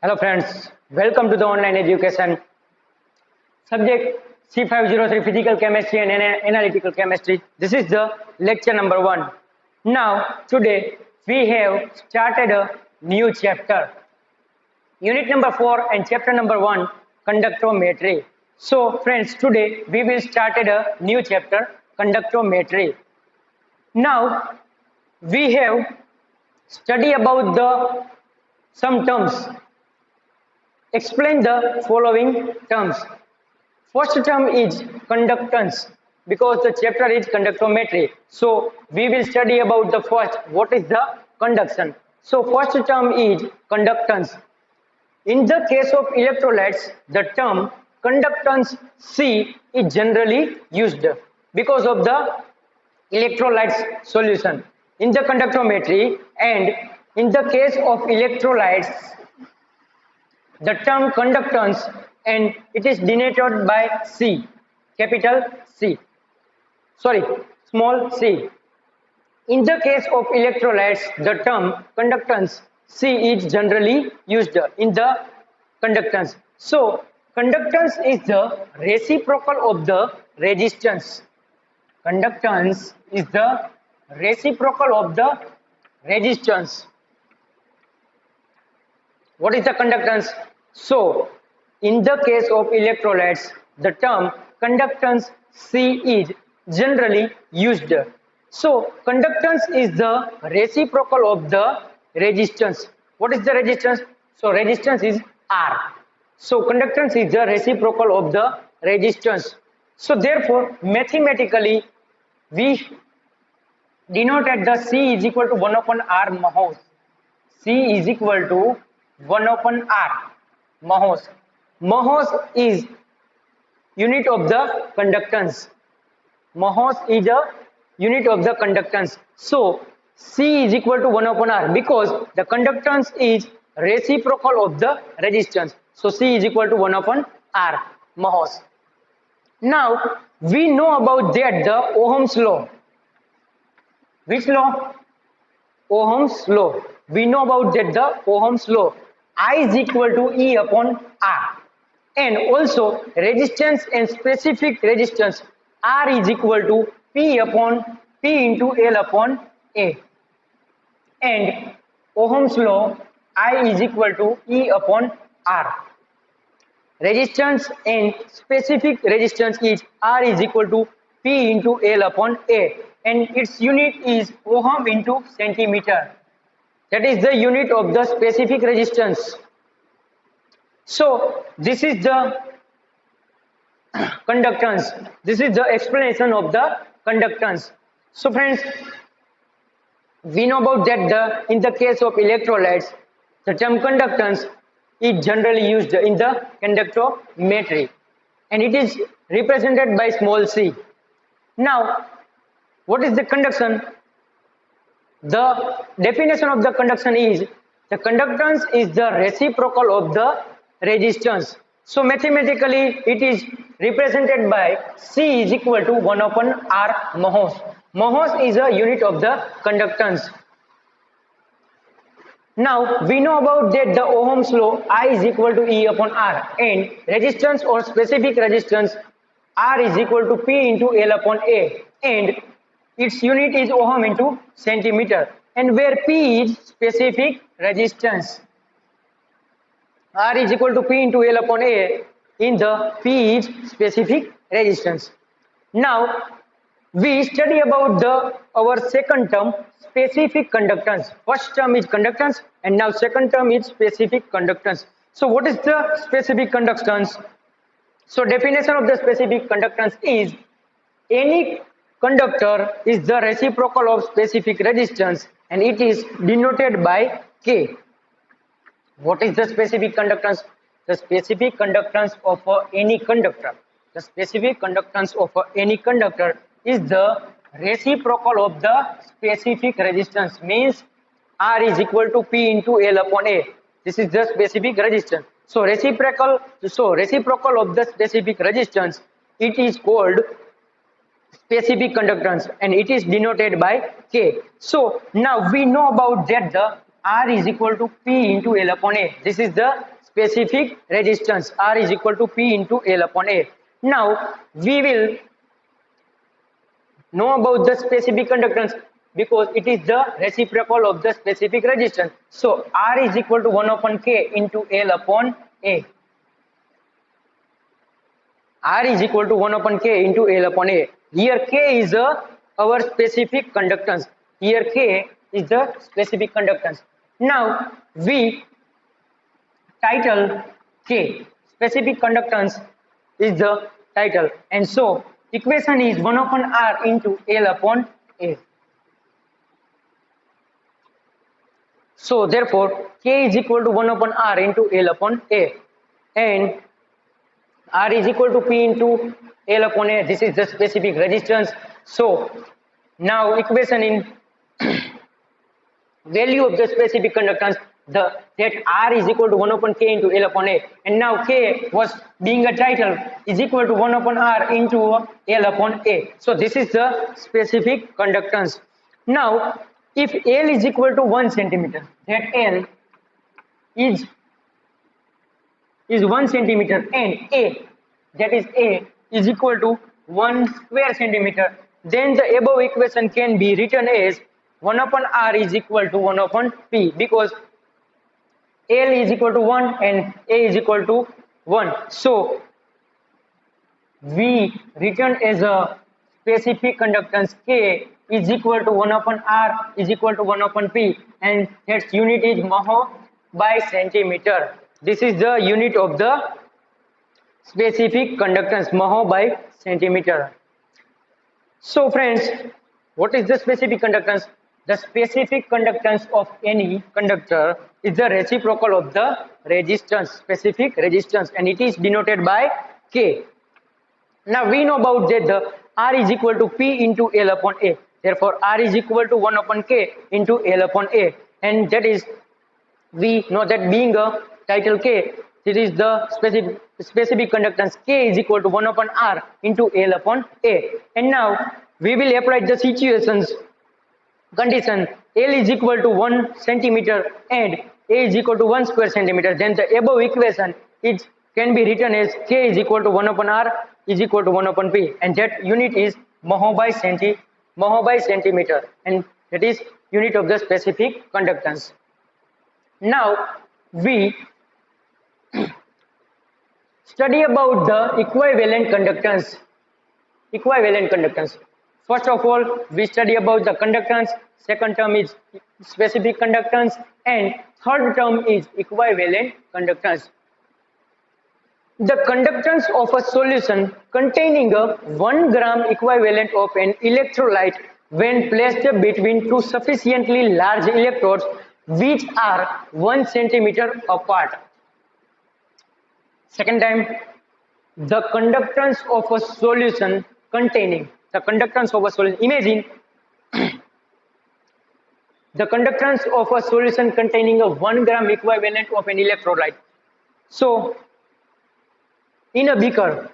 Hello friends, welcome to the online education. Subject C503 Physical Chemistry and Analytical Chemistry. This is the lecture number 1. Now today we have started a new chapter. Unit number 4 and chapter number 1, conductometry. So friends, today we will start a new chapter, conductometry. Now we have study about the some terms. Explain the following terms. First term is conductance because the chapter is conductometry. So we will study about the first, what is the conduction. So first term is conductance. In the case of electrolytes, the term conductance C is generally used because of the electrolytes solution in the conductometry, and in the case of electrolytes the term conductance, and it is denoted by C, capital C, sorry, small c. In the case of electrolytes, the term conductance C is generally used in the conductance. So, conductance is the reciprocal of the resistance. Conductance is the reciprocal of the resistance. What is the conductance? So, in the case of electrolytes, the term conductance C is generally used. So, conductance is the reciprocal of the resistance. What is the resistance? So, resistance is R. So, conductance is the reciprocal of the resistance. So, therefore, mathematically, we denoted the C is equal to 1 upon R Mohs. C is equal to 1 upon R Mohs. Mohs is unit of the conductance. Mohs is a unit of the conductance. So C is equal to 1 upon R because the conductance is reciprocal of the resistance. So C is equal to 1 upon R Mohs. Now we know about that the Ohm's law. Which law? Ohm's law. We know about that the Ohm's law. I is equal to E upon R, and also resistance and specific resistance R is equal to P upon P into L upon A, and Ohm's law I is equal to E upon R. Resistance and specific resistance is R is equal to P into L upon A, and its unit is Ohm into centimeter. That is the unit of the specific resistance. So this is the conductance. This is the explanation of the conductance. So friends, we know about that in the case of electrolytes, the term conductance is generally used in the conductometry, and it is represented by small c. Now, what is the conduction? The definition of the conduction is the conductance is the reciprocal of the resistance. So mathematically it is represented by C is equal to 1 upon R Mohs. Mohs is a unit of the conductance. Now we know about that the Ohm's law I is equal to E upon R, and resistance or specific resistance R is equal to P into L upon A, and its unit is Ohm into centimeter, and where P is specific resistance. R is equal to P into L upon A, in the P is specific resistance. Now we study about our second term, specific conductance. First term is conductance, and now second term is specific conductance. So what is the specific conductance? So definition of the specific conductance is any conductor is the reciprocal of specific resistance, and it is denoted by K. What is the specific conductance? The specific conductance of any conductor. The specific conductance of any conductor is the reciprocal of the specific resistance. Means R is equal to P into L upon A. This is the specific resistance. So reciprocal of the specific resistance, it is called specific conductance, and it is denoted by K. So now we know about that the R is equal to P into L upon A. This is the specific resistance. R is equal to P into L upon A. Now we will know about the specific conductance because it is the reciprocal of the specific resistance. So R is equal to 1 upon K into L upon A. R is equal to 1 upon K into L upon A. Here K is our specific conductance. Here K is the specific conductance. Now we title K. Specific conductance is the title. And so equation is 1 upon R into L upon A. So therefore K is equal to 1 upon R into L upon A. And R is equal to P into L upon A. This is the specific resistance. So now equation in value of the specific conductance, that R is equal to 1 upon K into L upon A. And now K was being a title is equal to 1 upon R into L upon A. So this is the specific conductance. Now if L is equal to 1 centimeter, that L is 1 centimeter and A, that is A, is equal to 1 square centimeter, then the above equation can be written as 1 upon R is equal to 1 upon P, because L is equal to 1 and A is equal to 1. So we written as a specific conductance K is equal to 1 upon R is equal to 1 upon P, and its unit is mho by centimeter. This is the unit of the specific conductance, mho by centimeter. So friends, what is the specific conductance? The specific conductance of any conductor is the reciprocal of the resistance, specific resistance, and it is denoted by K. Now we know about that the R is equal to P into L upon A. Therefore R is equal to 1 upon K into L upon A, and that is, we know that being a title K, it is the specific conductance K is equal to 1 upon R into L upon A. And now we will apply the situations condition. L is equal to 1 centimeter and A is equal to 1 square centimeter. Then the above equation is can be written as K is equal to 1 upon R is equal to 1 upon P, and that unit is mho by centimeter, and that is unit of the specific conductance. Now we study about the equivalent conductance. Equivalent conductance. First of all, we study about the conductance. Second term is specific conductance, and third term is equivalent conductance. The conductance of a solution containing a 1 gram equivalent of an electrolyte when placed between two sufficiently large electrodes which are 1 centimeter apart. Second time, the conductance of a solution containing the conductance of a solution. Imagine the conductance of a solution containing a 1 gram equivalent of an electrolyte. So in a beaker,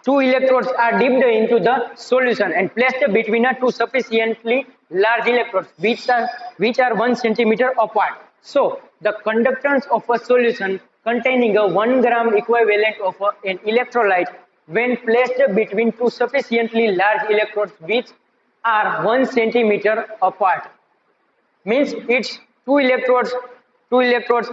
two electrodes are dipped into the solution and placed between two sufficiently large electrodes which are 1 centimeter apart. So the conductance of a solution containing a 1 gram equivalent of an electrolyte when placed between two sufficiently large electrodes which are 1 centimeter apart means it's two electrodes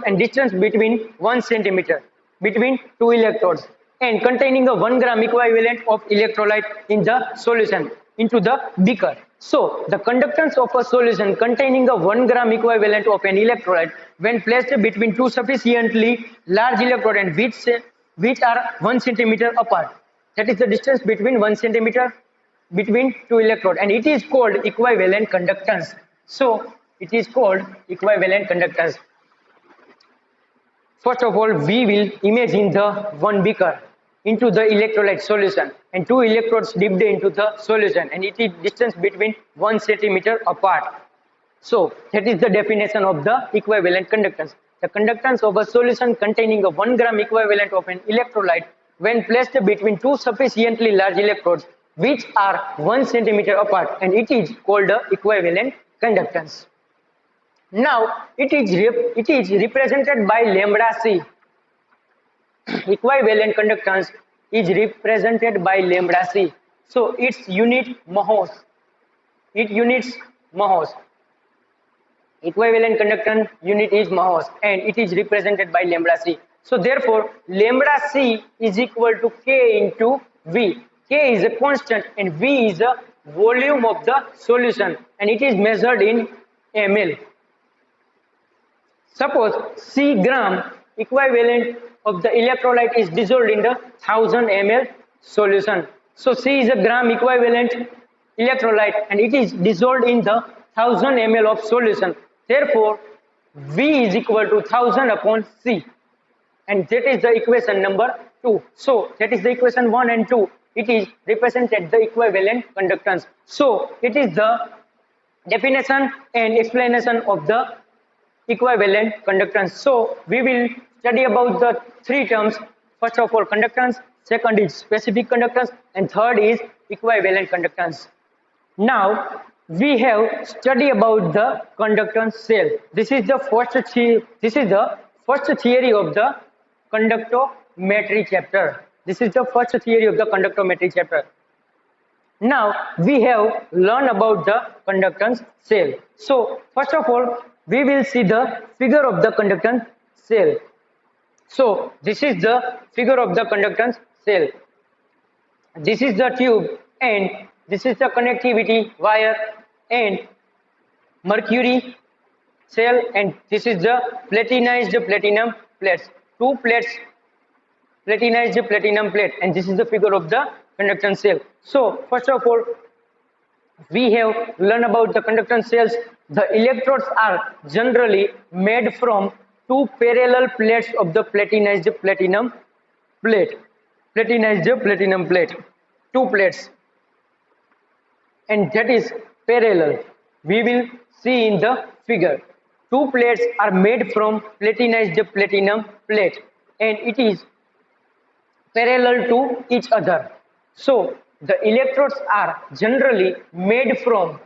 and distance between 1 centimeter between two electrodes, and containing a 1 gram equivalent of electrolyte in the solution into the beaker. So the conductance of a solution containing a 1 gram equivalent of an electrolyte when placed between two sufficiently large electrodes and which are 1 centimeter apart, that is the distance between 1 centimeter between two electrodes, and it is called equivalent conductance. So it is called equivalent conductance. First of all, we will imagine the one beaker into the electrolyte solution and two electrodes dipped into the solution, and it is distance between 1 centimeter apart. So that is the definition of the equivalent conductance. The conductance of a solution containing a 1 gram equivalent of an electrolyte when placed between two sufficiently large electrodes which are 1 centimeter apart, and it is called the equivalent conductance. Now it is represented by lambda c. equivalent conductance is represented by lambda c. So its unit mohos. It units mohos. Equivalent conductance unit is mohos and it is represented by lambda c. So therefore lambda c is equal to K into V. K is a constant and V is the volume of the solution and it is measured in ml. Suppose C gram equivalent of the electrolyte is dissolved in the 1000 ml solution. So C is a gram equivalent electrolyte and it is dissolved in the 1000 ml of solution. Therefore, V is equal to 1000 upon C. And that is the equation number 2. So that is the equation 1 and 2. It is represented the equivalent conductance. So it is the definition and explanation of the equivalent conductance. So we will study about the three terms. First of all conductance, second is specific conductance, and third is equivalent conductance. Now we have studied about the conductance cell. This is the first theory of the conductometry chapter. This is the first theory of the conductometry chapter. Now we have learned about the conductance cell. So first of all we will see the figure of the conductance cell. So this is the figure of the conductance cell. This is the tube and this is the connectivity wire and mercury cell, and this is the platinized platinum plates. Two plates, platinized platinum plate, and this is the figure of the conductance cell. So first of all we have learned about the conductance cells. The electrodes are generally made from two parallel plates of the platinized platinum plate. Platinized platinum plate. Two plates. And that is parallel. We will see in the figure. Two plates are made from platinized platinum plate and it is parallel to each other. So the electrodes are generally made from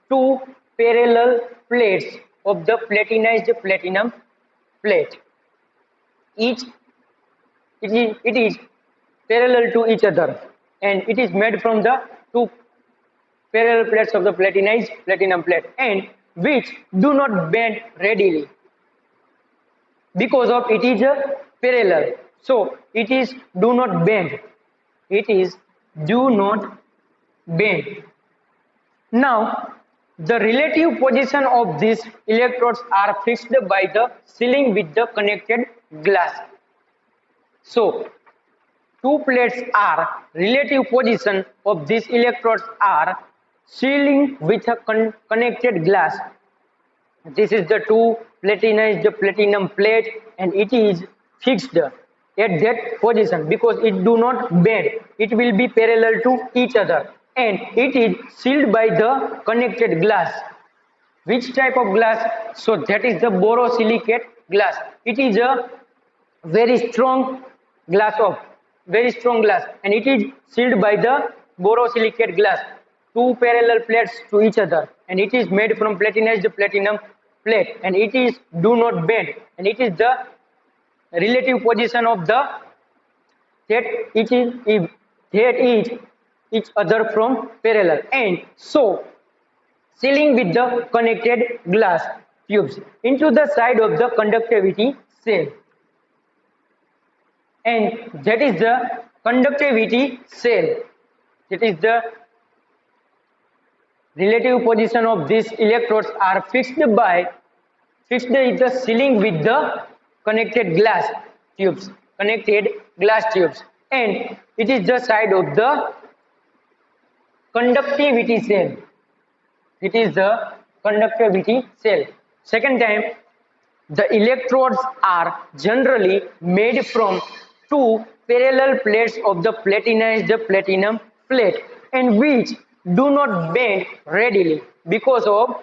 two parallel plates of the platinized platinum plate. It is parallel to each other and it is made from the two parallel plates of the platinized platinum plate and which do not bend readily because of it is a parallel. So it is do not bend. It is do not bend. Now the relative position of these electrodes are fixed by the sealing with the connected glass. So two plates are relative position of these electrodes are sealing with a connected glass. This is the two platinized platinum plate and it is fixed at that position because it do not bend. It will be parallel to each other and it is sealed by the connected glass. Which type of glass? So that is the borosilicate glass. It is a very strong glass and it is sealed by the borosilicate glass. Two parallel plates to each other and it is made from platinized platinum plate and it is do not bend and it is the relative position of the that is each other from parallel, and so sealing with the connected glass tubes into the side of the conductivity cell, and that is the conductivity cell. That is the relative position of these electrodes are fixed in the sealing with the connected glass tubes, and it is the side of the conductivity cell. It is the conductivity cell. Second time, the electrodes are generally made from two parallel plates of the platinized platinum plate and which do not bend readily because of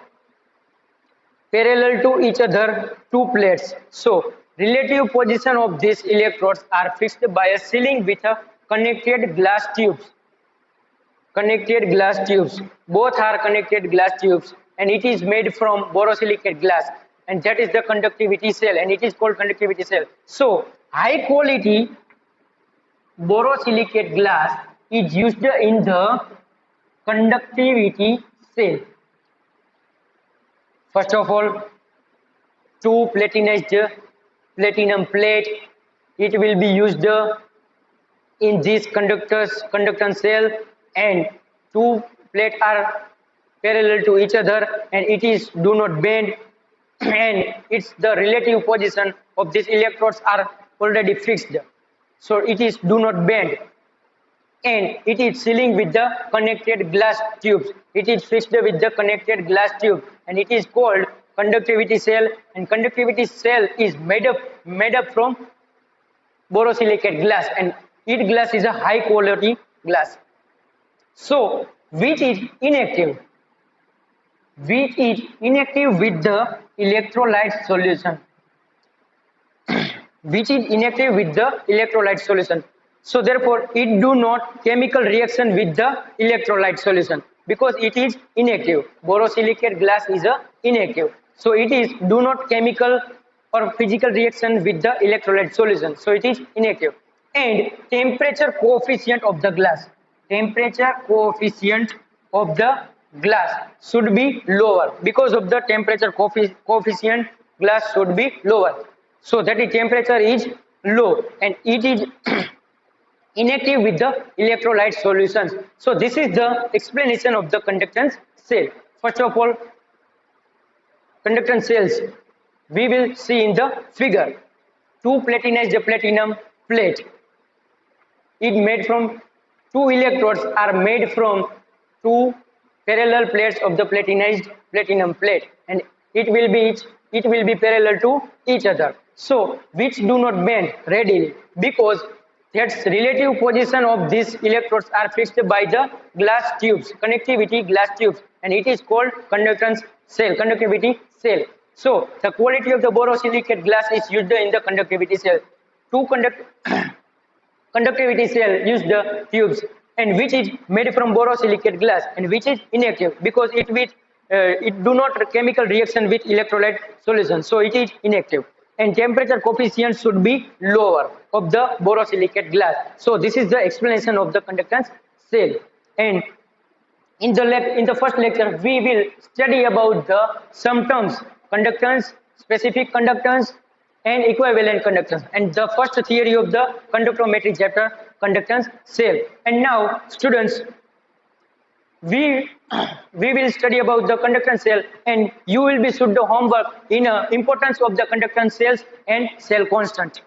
parallel to each other two plates. So relative position of these electrodes are fixed by a sealing with a connected glass tubes. Both are connected glass tubes and it is made from borosilicate glass and that is the conductivity cell, and it is called conductivity cell. So high quality borosilicate glass is used in the conductivity cell. First of all, two platinized platinum plate, it will be used in this conductance cell, and two plates are parallel to each other, and it is do not bend, and it's the relative position of these electrodes are already fixed, so it is do not bend, and it is sealing with the connected glass tubes. It is fixed with the connected glass tube, and it is called conductivity cell. And conductivity cell is made up from borosilicate glass, and it glass is a high quality glass. So which is inactive? Which is inactive with the electrolyte solution? Which is inactive with the electrolyte solution. So therefore it do not chemical reaction with the electrolyte solution because it is inactive. Borosilicate glass is a inactive, so it is do not chemical or physical reaction with the electrolyte solution, so it is inactive. And temperature coefficient of the glass, temperature coefficient of the glass should be lower. Because of the temperature coefficient, glass should be lower, so that the temperature is low, and it is inactive with the electrolyte solutions. So this is the explanation of the conductance cell. First of all, conductance cells we will see in the figure. Two platinized platinum plate, it made from two electrodes are made from two parallel plates of the platinized platinum plate, and it will be parallel to each other, so which do not bend readily because that's relative position of these electrodes are fixed by the glass tubes, connectivity glass tubes, and it is called conductance cell, conductivity cell. So the quality of the borosilicate glass is used in the conductivity cell. Two conductivity cell use the tubes, and which is made from borosilicate glass, and which is inactive because it do not chemical reaction with electrolyte solution, so it is inactive. And temperature coefficient should be lower of the borosilicate glass. So this is the explanation of the conductance cell. And in the first lecture we will study about the some terms: conductance, specific conductance, and equivalent conductance, and the first theory of the conductometry chapter, conductance cell. And now students, we will study about the conductance cell, and you will be should the homework in importance of the conductance cells and cell constant.